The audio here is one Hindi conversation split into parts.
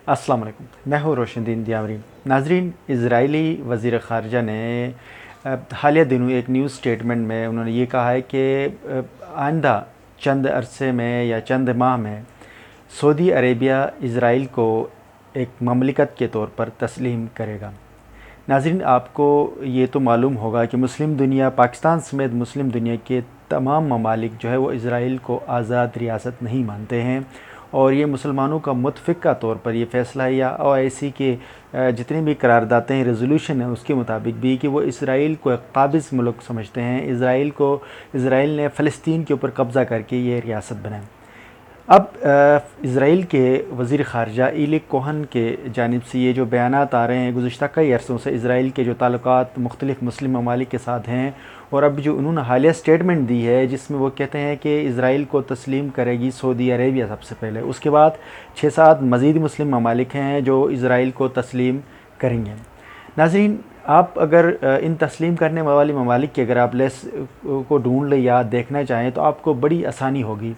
अस्सलाम वालेकुम। मैं हूँ रोशनदीन दियावरी। नाजरीन, इज़राइली वज़ीर ख़ारजा ने हालिया दिनों एक न्यूज़ स्टेटमेंट में उन्होंने ये कहा है कि आइंदा चंद अरसे में या चंद माह में सऊदी अरेबिया इज़राइल को एक ममलिकत के तौर पर तस्लीम करेगा। नाज़रीन, आपको ये तो मालूम होगा कि मुस्लिम दुनिया, पाकिस्तान समेत मुस्लिम दुनिया के तमाम ममालिक जो है वो इज़राइल को आज़ाद रियासत नहीं मानते हैं, और ये मुसलमानों का मुतफ़िक़ा तौर पर ये फ़ैसला है या OIC के जितनी भी करारदातें रेज़ोल्यूशन है उसके मुताबिक भी कि वो इसराइल को एक काबिज़ मुल्क समझते हैं। इसराइल ने फ़लस्तीन के ऊपर कब्ज़ा करके ये रियासत बनाई। अब इसराइल के वज़ीर ख़ारजा इली कोहन के जानिब से ये जो बयानात आ रहे हैं गुज़िश्ता कई अरसों से इसराइल के जो ताल्लुकात मुख्तलिफ़ मुस्लिम ममालिक के साथ हैं, और अब जो उन्होंने हालिया स्टेटमेंट दी है जिसमें वो कहते हैं कि इसराइल को तस्लीम करेगी सऊदी अरेबिया सबसे पहले, उसके बाद 6-7 मज़ीद मुस्लिम ममालिक हैं जो इसराइल को तस्लीम करेंगे। नाज़रीन, आप अगर इन तस्लीम करने वाली ममालिक की अगर आप लिस्ट को ढूँढ लें या देखना चाहें तो आपको बड़ी आसानी होगी।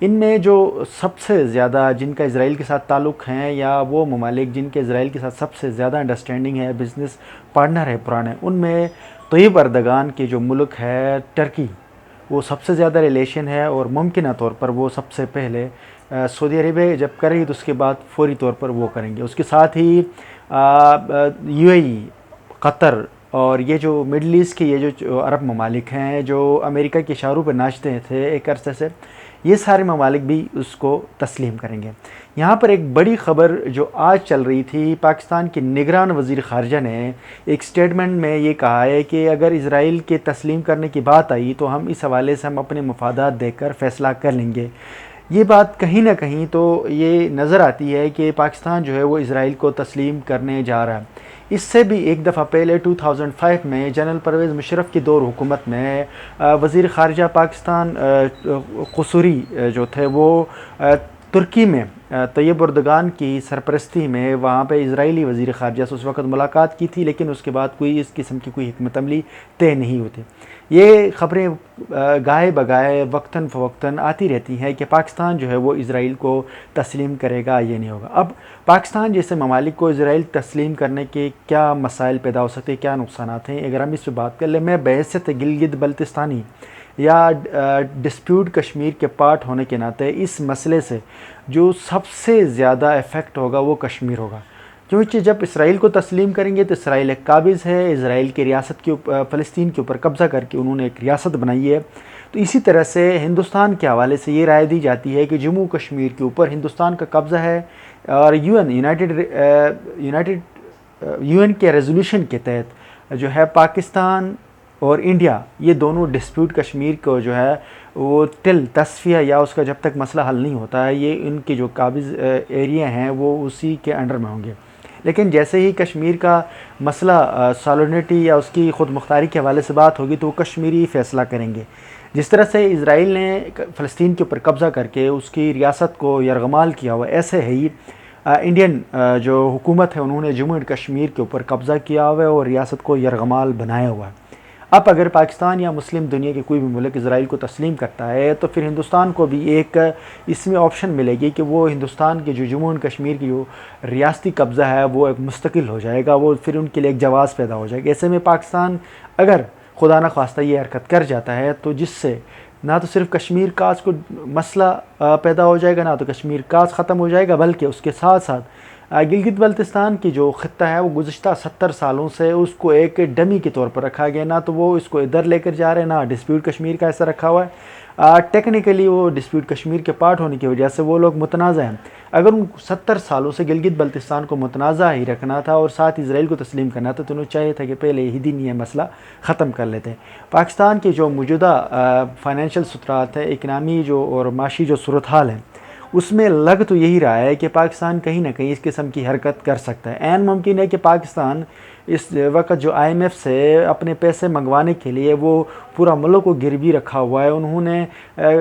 इनमें जो सबसे ज़्यादा जिनका इसराइल के साथ ताल्लुक़ हैं या वो ममालिक जिनके इसराइल के साथ सबसे ज़्यादा अंडरस्टैंडिंग है, बिज़नेस पार्टनर है पुराने, उनमें तैयब अर्दगान के जो मुल्क है टर्की, वो सबसे ज़्यादा रिलेशन है, और मुमकिन तौर पर वो सबसे पहले सऊदी अरेबिया जब करेगी तो उसके बाद फौरी तौर पर वो करेंगे। उसके साथ ही UAE, कतर और ये जो मिडल ईस्ट के ये जो अरब ममालिक हैं जो अमेरिका के इशारों पर नाचते थे एक अरसे से, ये सारे ममालिक भी उसको तस्लीम करेंगे। यहाँ पर एक बड़ी ख़बर जो आज चल रही थी, पाकिस्तान के निगरान वज़ीर ख़ारजा ने एक स्टेटमेंट में ये कहा है कि अगर इसराइल के तस्लीम करने की बात आई तो हम इस हवाले से हम अपने मफादात देखकर फ़ैसला कर लेंगे। ये बात कहीं ना कहीं तो ये नज़र आती है कि पाकिस्तान जो है वो इसराइल को तस्लीम करने जा रहा है। इससे भी एक दफ़ा पहले 2005 में जनरल परवेज़ मुशर्रफ की दौर हुकूमत में वज़ीर ख़ारजा पाकिस्तान क़ुसूरी जो थे वो तुर्की में तैयब अर्दगान की सरपरस्ती में वहाँ पे इज़राइली वज़ीर ख़ारजा से उस वक़्त मुलाकात की थी, लेकिन उसके बाद कोई इस किस्म की कोई हिकमत अमली तय नहीं होती। ये ख़बरें गाए बगाए वक्तन फ़वक्तन आती रहती हैं कि पाकिस्तान जो है वो इसराइल को तस्लीम करेगा, ये नहीं होगा। अब पाकिस्तान जैसे ममालिक को इसराइल तस्लीम करने के क्या मसाइल पैदा हो सकते हैं, क्या नुकसानात हैं, अगर हम इस पर बात कर लें, मैं बहैसियत गिलगित बल्तिस्तानी या डिस्प्यूट कश्मीर के पार्ट होने के नाते इस मसले से जो सबसे ज़्यादा इफ़ेक्ट होगा वो कश्मीर होगा, क्योंकि जब इसराइल को तस्लीम करेंगे तो इसराइल एक काबिज़ है, इसराइल की रियासत के फ़लस्तीन के ऊपर कब्ज़ा करके उन्होंने एक रियासत बनाई है। तो इसी तरह से हिंदुस्तान के हवाले से ये राय दी जाती है कि जम्मू कश्मीर के ऊपर हिंदुस्तान का कब्ज़ा है, और UN के रेजोल्यूशन के तहत जो है पाकिस्तान और इंडिया ये दोनों डिस्प्यूट कश्मीर को जो है वो टिल तस्फिया या उसका जब तक मसला हल नहीं होता है, ये इनके जो काबिज़ एरिया हैं वो उसी के अंडर में होंगे। लेकिन जैसे ही कश्मीर का मसला सॉलिडरिटी या उसकी ख़ुद मुख्तारी के हवाले से बात होगी तो वो कश्मीरी फ़ैसला करेंगे। जिस तरह से इसराइल ने फ़लस्तीन के ऊपर कब्ज़ा करके उसकी रियासत को यरगमाल किया हुआ, ऐसे ही इंडियन जो हुकूमत है उन्होंने जम्मू एंड कश्मीर के ऊपर कब्ज़ा किया हुआ है और रियासत को यरगमाल बनाया हुआ है। अब अगर पाकिस्तान या मुस्लिम दुनिया के कोई भी मुल्क इसराइल को तस्लीम करता है तो फिर हिंदुस्तान को भी एक इसमें ऑप्शन मिलेगी कि वो हिंदुस्तान के जो जम्मू एंड कश्मीर की जो रियासती कब्ज़ा है वो एक मुस्तकिल हो जाएगा, वो फिर उनके लिए एक जवाज़ पैदा हो जाएगा। ऐसे में पाकिस्तान अगर खुदा न खास्ता ये हरकत कर जाता है तो जिससे ना तो सिर्फ कश्मीर काज को मसला पैदा हो जाएगा, ना तो कश्मीर काज ख़त्म हो जाएगा, बल्कि उसके साथ साथ गिलगित बल्तिस्तान की जो ख़ित्ता है वो गुज़िश्ता 70 सालों से उसको एक डमी के तौर पर रखा गया, ना तो वो इसको इधर लेकर जा रहे हैं, ना डिस्प्यूट कश्मीर का ऐसा रखा हुआ है। टेक्निकली वो डिस्प्यूट कश्मीर के पार्ट होने की वजह से वो लोग मुतनाज़ा हैं। अगर उन 70 सालों से गिलगित बल्तिस्तान को मुतनाज़ा ही रखना था और साथ इसराइल को तस्लीम करना था तो उन्हें चाहिए था कि पहले ही दिन ये मसला ख़त्म कर लेते हैं। पाकिस्तान की जो मौजूदा फ़ाइनेंशियल सुतरात है, इकनामी जो और माशी जो सूरत हाल है, उसमें लग तो यही रहा है कि पाकिस्तान कहीं ना कहीं इस किस्म की हरकत कर सकता है। ऐन मुमकिन है कि पाकिस्तान इस वक्त जो IMF से अपने पैसे मंगवाने के लिए वो पूरा मुल्क को गिरवी रखा हुआ है, उन्होंने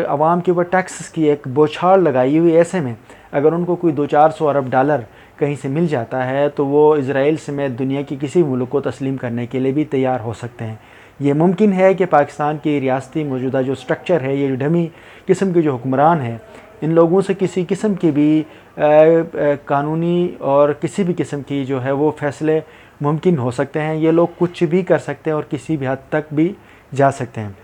आवाम के ऊपर टैक्स की एक बौछार लगाई हुई। ऐसे में अगर उनको कोई 200-400 अरब डॉलर कहीं से मिल जाता है तो वो इसराइल समेत दुनिया के किसी मुल्क को तस्लीम करने के लिए भी तैयार हो सकते हैं। ये मुमकिन है कि पाकिस्तान की रियासती मौजूदा जो स्ट्रक्चर है, ये जो डमी किस्म के जो हुक्मरान हैं, इन लोगों से किसी किस्म की भी कानूनी और किसी भी किस्म की जो है वो फ़ैसले मुमकिन हो सकते हैं। ये लोग कुछ भी कर सकते हैं और किसी भी हद तक भी जा सकते हैं।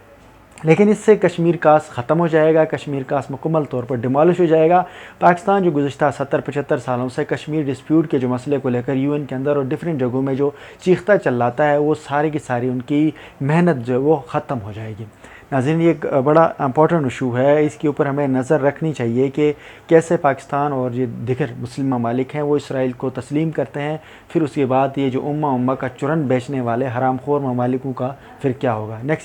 लेकिन इससे कश्मीर कास ख़त्म हो जाएगा, कश्मीर कास मुकम्मल तौर पर डिमॉलिश हो जाएगा। पाकिस्तान जो गुज़श्ता 70-75 सालों से कश्मीर डिस्प्यूट के जो मसले को लेकर यूएन के अंदर और डिफरेंट जगहों में जो चीखता चिल्लाता है, वो सारी की सारी उनकी मेहनत जो है वो ख़त्म हो जाएगी। नाज़रीन, ये एक बड़ा इंपॉर्टेंट इशू है, इसके ऊपर हमें नज़र रखनी चाहिए कि कैसे पाकिस्तान और ये दीगर मुस्लिम ममालिक हैं वो इसराइल को तस्लीम करते हैं। फिर उसके बाद ये जो उम्मा का चुरन बेचने वाले हरामखोर ममालिकों का फिर क्या होगा। नेक्स्ट